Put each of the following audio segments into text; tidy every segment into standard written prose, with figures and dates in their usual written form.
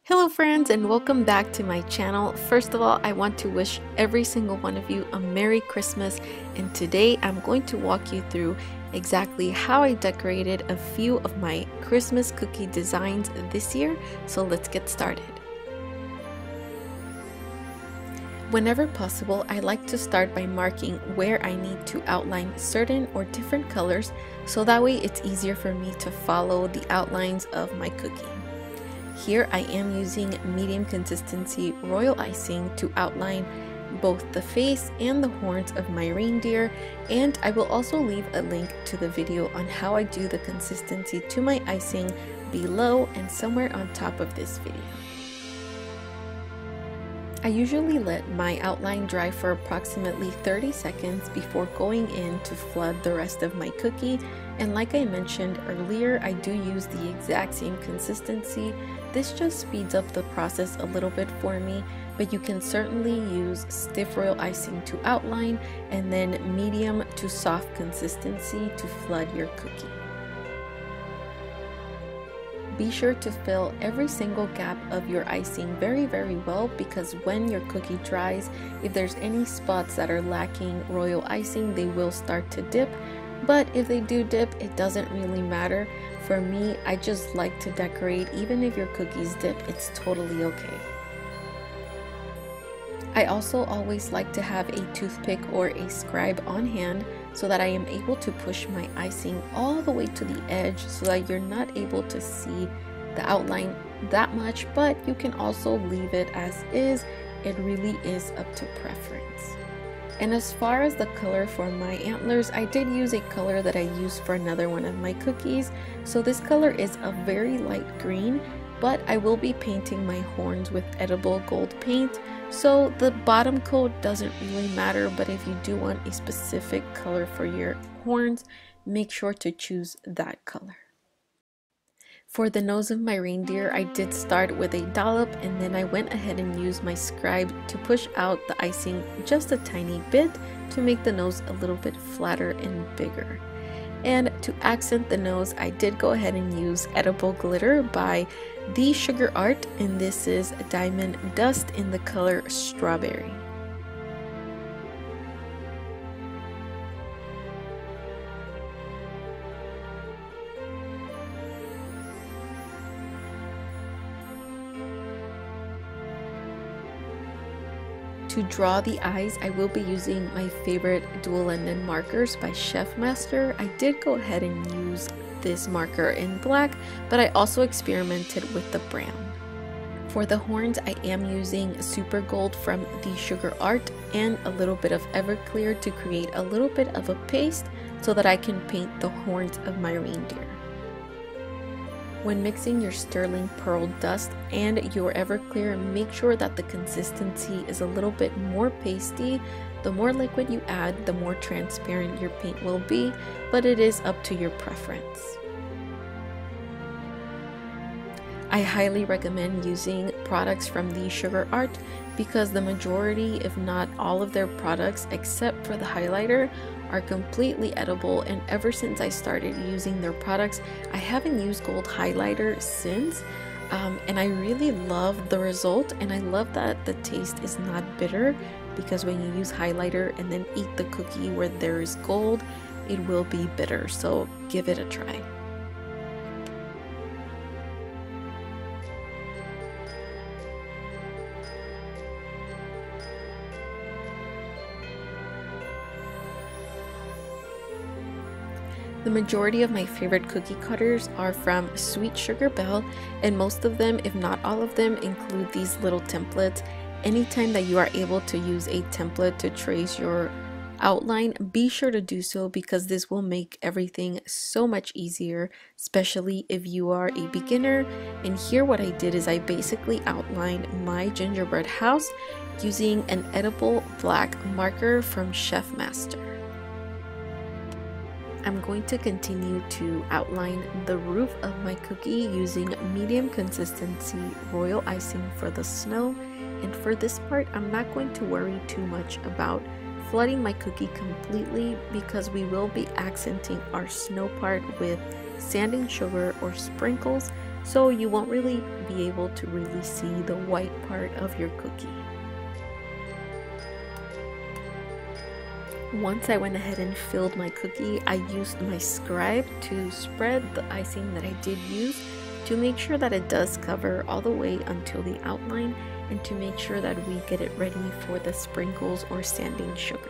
Hello friends, and welcome back to my channel. First of all, I want to wish every single one of you a Merry Christmas, and today I'm going to walk you through exactly how I decorated a few of my Christmas cookie designs this year. So let's get started. Whenever possible, I like to start by marking where I need to outline certain or different colors, so that way it's easier for me to follow the outlines of my cookie. Here I am using medium consistency royal icing to outline both the face and the horns of my reindeer, and I will also leave a link to the video on how I do the consistency to my icing below and somewhere on top of this video. I usually let my outline dry for approximately 30 seconds before going in to flood the rest of my cookie, and like I mentioned earlier, I do use the exact same consistency. This just speeds up the process a little bit for me, but you can certainly use stiff royal icing to outline and then medium to soft consistency to flood your cookie. Be sure to fill every single gap of your icing very well, because when your cookie dries, if there's any spots that are lacking royal icing, they will start to dip. But if they do dip, it doesn't really matter. For me, I just like to decorate. Even if your cookies dip, it's totally okay. I also always like to have a toothpick or a scribe on hand so that I am able to push my icing all the way to the edge so that you're not able to see the outline that much, but you can also leave it as is. It really is up to preference. And as far as the color for my antlers, I did use a color that I used for another one of my cookies. So this color is a very light green, but I will be painting my horns with edible gold paint. So the bottom coat doesn't really matter, but if you do want a specific color for your horns, make sure to choose that color. For the nose of my reindeer, I did start with a dollop, and then I went ahead and used my scribe to push out the icing just a tiny bit to make the nose a little bit flatter and bigger. And to accent the nose, I did go ahead and use edible glitter by The Sugar Art, and this is Diamond Dust in the color Strawberry. To draw the eyes, I will be using my favorite dual-ended markers by Chef Master. I did go ahead and use this marker in black, but I also experimented with the brown. For the horns, I am using Super Gold from The Sugar Art and a little bit of Everclear to create a little bit of a paste so that I can paint the horns of my reindeer. When mixing your sterling pearl dust and your Everclear, make sure that the consistency is a little bit more pasty. The more liquid you add, the more transparent your paint will be, but it is up to your preference. I highly recommend using products from The Sugar Art because the majority, if not all of their products except for the highlighter, are completely edible, and ever since I started using their products, I haven't used gold highlighter since, and I really love the result, and I love that the taste is not bitter, because when you use highlighter and then eat the cookie where there is gold, it will be bitter, so give it a try. The majority of my favorite cookie cutters are from Sweet Sugar Belle, and most of them, if not all of them, include these little templates. Anytime that you are able to use a template to trace your outline, be sure to do so, because this will make everything so much easier, especially if you are a beginner. And here what I did is I basically outlined my gingerbread house using an edible black marker from Chef Master. I'm going to continue to outline the roof of my cookie using medium consistency royal icing for the snow, and for this part I'm not going to worry too much about flooding my cookie completely, because we will be accenting our snow part with sanding sugar or sprinkles, so you won't really be able to really see the white part of your cookie. Once I went ahead and filled my cookie, I used my scribe to spread the icing that I did use to make sure that it does cover all the way until the outline, and to make sure that we get it ready for the sprinkles or sanding sugar.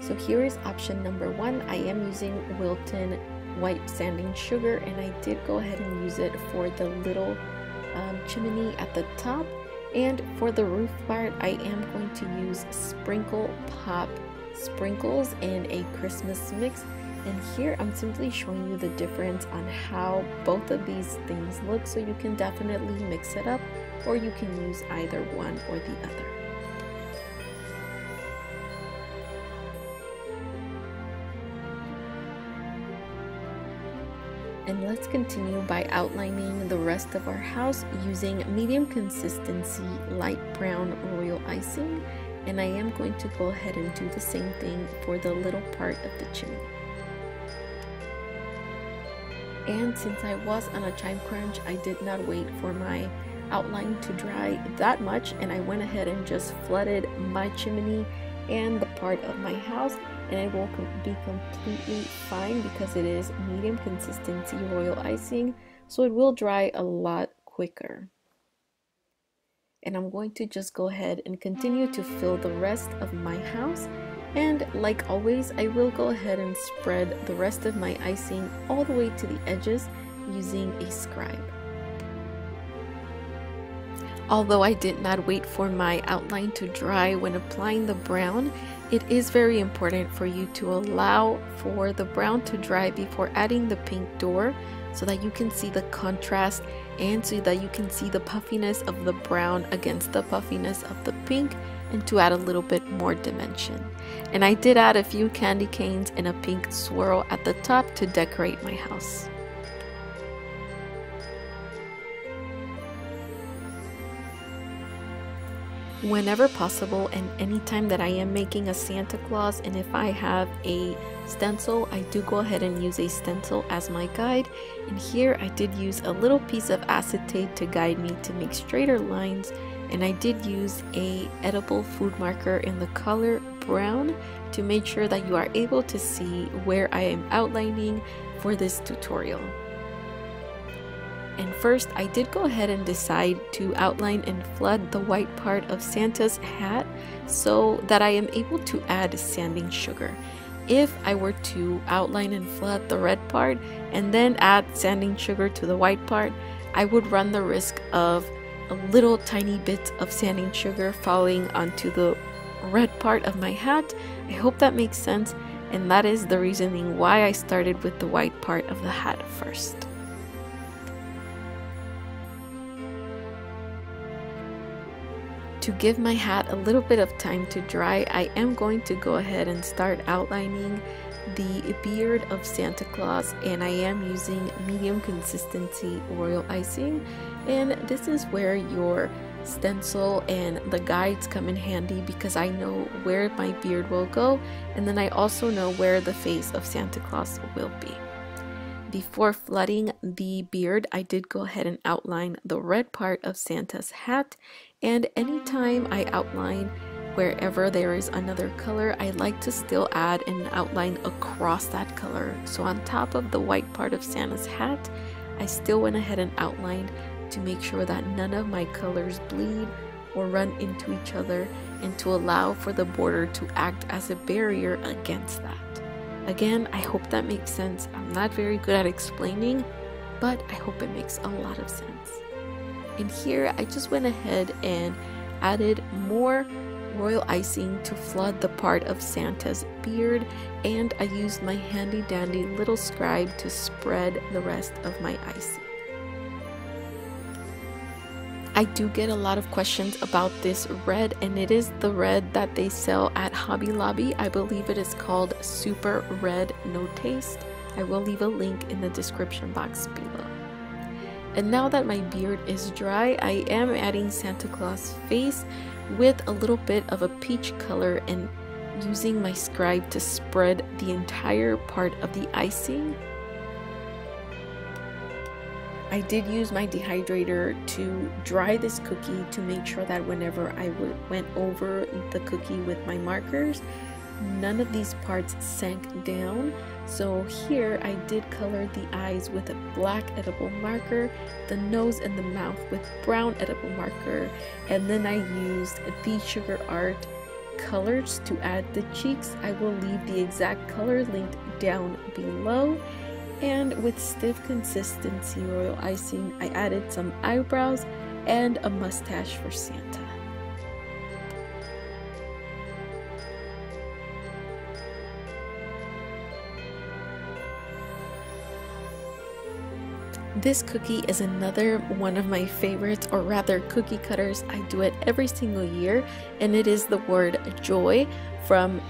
So here is option number 1. I am using Wilton white sanding sugar, and I did go ahead and use it for the little chimney at the top. And for the roof part, I am going to use Sprinkle Pop sprinkles in a Christmas mix. And here I'm simply showing you the difference on how both of these things look, so you can definitely mix it up, or you can use either one or the other. And let's continue by outlining the rest of our house using medium consistency light brown royal icing, and I am going to go ahead and do the same thing for the little part of the chimney. And since I was on a time crunch, I did not wait for my outline to dry that much, and I went ahead and just flooded my chimney and the part of my house, and it will be completely fine because it is medium consistency royal icing, so it will dry a lot quicker. And I'm going to just go ahead and continue to fill the rest of my house, and like always, I will go ahead and spread the rest of my icing all the way to the edges using a scribe. Although I did not wait for my outline to dry when applying the brown, it is very important for you to allow for the brown to dry before adding the pink door, so that you can see the contrast and so that you can see the puffiness of the brown against the puffiness of the pink, and to add a little bit more dimension. And I did add a few candy canes and a pink swirl at the top to decorate my house. Whenever possible, and anytime that I am making a Santa Claus, and if I have a stencil, I do go ahead and use a stencil as my guide. And here I did use a little piece of acetate to guide me to make straighter lines, and I did use a edible food marker in the color brown to make sure that you are able to see where I am outlining for this tutorial. And first, I did go ahead and decide to outline and flood the white part of Santa's hat so that I am able to add sanding sugar. If I were to outline and flood the red part and then add sanding sugar to the white part, I would run the risk of a little tiny bit of sanding sugar falling onto the red part of my hat. I hope that makes sense, and that is the reasoning why I started with the white part of the hat first. To give my hat a little bit of time to dry, I am going to go ahead and start outlining the beard of Santa Claus, and I am using medium consistency royal icing. And this is where your stencil and the guides come in handy, because I know where my beard will go, and then I also know where the face of Santa Claus will be. Before flooding the beard, I did go ahead and outline the red part of Santa's hat, and anytime I outline wherever there is another color, I like to still add an outline across that color. So on top of the white part of Santa's hat, I still went ahead and outlined to make sure that none of my colors bleed or run into each other, and to allow for the border to act as a barrier against that. Again, I hope that makes sense. I'm not very good at explaining, but I hope it makes a lot of sense. And here I just went ahead and added more royal icing to flood the part of Santa's beard, and I used my handy dandy little scribe to spread the rest of my icing. I do get a lot of questions about this red, and it is the red that they sell at Hobby Lobby. I believe it is called Super Red No Taste. I will leave a link in the description box below. And now that my beard is dry, I am adding Santa Claus' face with a little bit of a peach color, and using my scribe to spread the entire part of the icing. I did use my dehydrator to dry this cookie to make sure that whenever I went over the cookie with my markers, none of these parts sank down. So here I did color the eyes with a black edible marker, the nose and the mouth with brown edible marker, and then I used the Sugar Art colors to add the cheeks. I will leave the exact color linked down below. And with stiff consistency royal icing, I added some eyebrows and a mustache for Santa. This cookie is another one of my favorites, or rather cookie cutters. I do it every single year, and it is the word joy from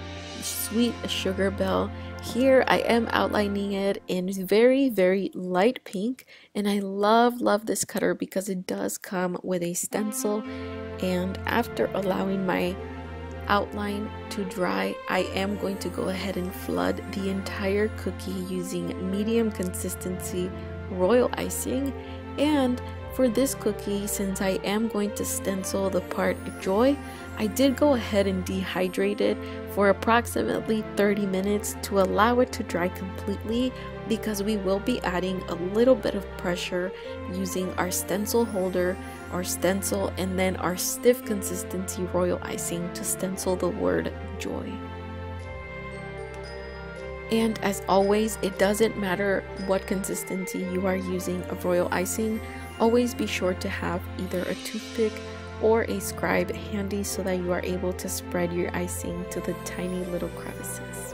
Sweet Sugar Belle. Here I am outlining it in very light pink, and I love this cutter because it does come with a stencil. And after allowing my outline to dry, I am going to go ahead and flood the entire cookie using medium consistency royal icing. And for this cookie, since I am going to stencil the part joy, I did go ahead and dehydrate it for approximately 30 minutes to allow it to dry completely, because we will be adding a little bit of pressure using our stencil holder, our stencil, and then our stiff consistency royal icing to stencil the word joy. And as always, it doesn't matter what consistency you are using of royal icing, always be sure to have either a toothpick or a scribe handy so that you are able to spread your icing to the tiny little crevices.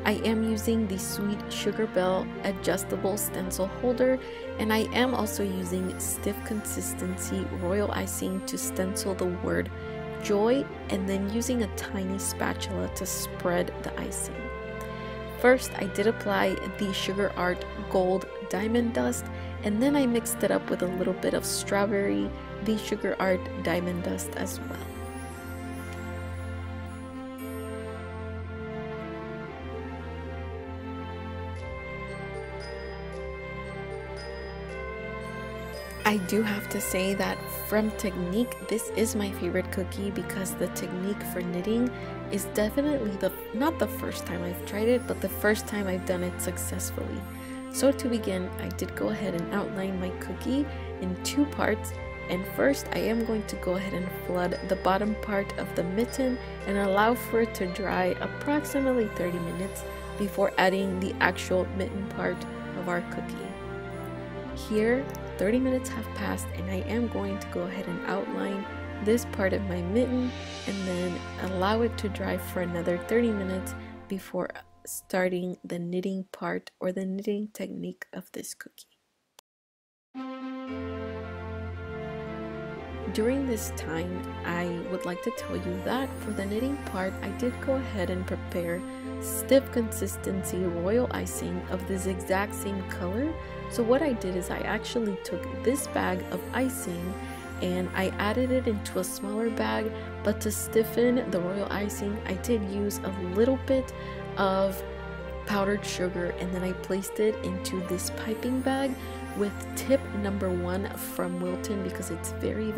I am using the Sweet Sugar Belle adjustable stencil holder, and I am also using stiff consistency royal icing to stencil the word joy, and then using a tiny spatula to spread the icing. First, I did apply the Sugar Art Gold Diamond Dust, and then I mixed it up with a little bit of strawberry, the Sugar Art Diamond Dust as well. I do have to say that from technique, this is my favorite cookie because the technique for knitting is definitely not the first time I've tried it, but the first time I've done it successfully. So to begin, I did go ahead and outline my cookie in two parts, and first I am going to go ahead and flood the bottom part of the mitten and allow for it to dry approximately 30 minutes before adding the actual mitten part of our cookie. Here, 30 minutes have passed, and I am going to go ahead and outline this part of my mitten and then allow it to dry for another 30 minutes before starting the knitting part or the knitting technique of this cookie. During this time, I would like to tell you that for the knitting part, I did go ahead and prepare stiff consistency royal icing of this exact same color. So what I did is I actually took this bag of icing and I added it into a smaller bag, but to stiffen the royal icing, I did use a little bit of powdered sugar, and then I placed it into this piping bag with tip number 1 from Wilton because it's very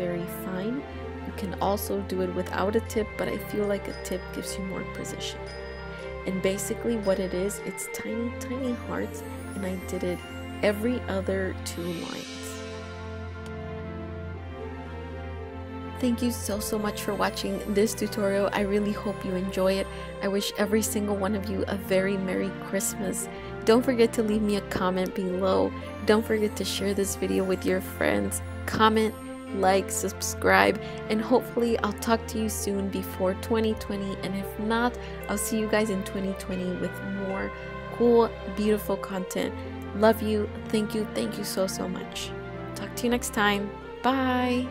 fine. You can also do it without a tip, but I feel like a tip gives you more precision. And basically what it is, it's tiny hearts, and I did it every other 2 lines. Thank you so much for watching this tutorial. I really hope you enjoy it. I wish every single one of you a very Merry Christmas. Don't forget to leave me a comment below. Don't forget to share this video with your friends. Comment, like, subscribe, and hopefully I'll talk to you soon before 2020. And if not, I'll see you guys in 2020 with more cool, beautiful content. Love you. Thank you so much. Talk to you next time. Bye.